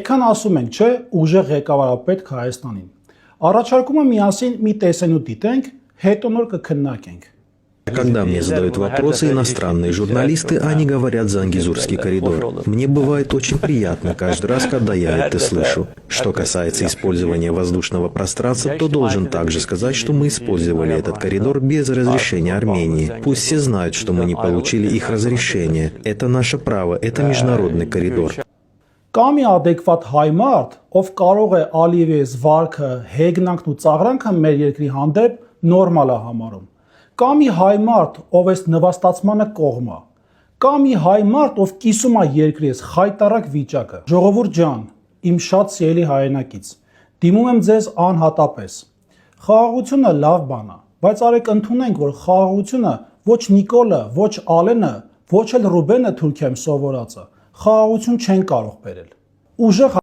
Այդքան ասում ենք, չէ, ուժեղ ղեկավար պետք Հայաստանին։ Առաջարկում եմ միասին մի տեսանյութ դիտենք, հետո նոր կքննարկենք։ Когда мне задают вопросы иностранные журналисты, они говорят за Ангизурский коридор. Мне бывает очень приятно каждый раз, когда я это слышу. Что касается использования воздушного пространства, то должен также сказать, что мы использовали этот коридор без разрешения Армении. Пусть все знают, что мы не получили их разрешение. Это наше право, это международный коридор. Կա մի adekvat հայ մարդ, ով կարող է Ալիևի զվարքը, հեգնանքն ու ծաղրանքը մեր երկրի հանդեպ նորմալ է համարում։ Կա մի հայ մարդ, ով այս նվաստացմանը կողմ է։ Կա մի հայ մարդ, ով կիսում է երկրի այս խայտառակ վիճակը։ Ժողովուրդ ջան, իմ շատ սիրելի հայրենակից, դիմում եմ ձեզ անհատապես։ Խաղաղությունը լավ բան է, բայց արեք ընդունենք, որ խաղաղությունը ոչ Նիկոլը, ոչ Ալենը, ոչ էլ Ռուբենը Թուրքիայում սովորածը խաղաղություն չեն կարող բերել։ Ուժեղ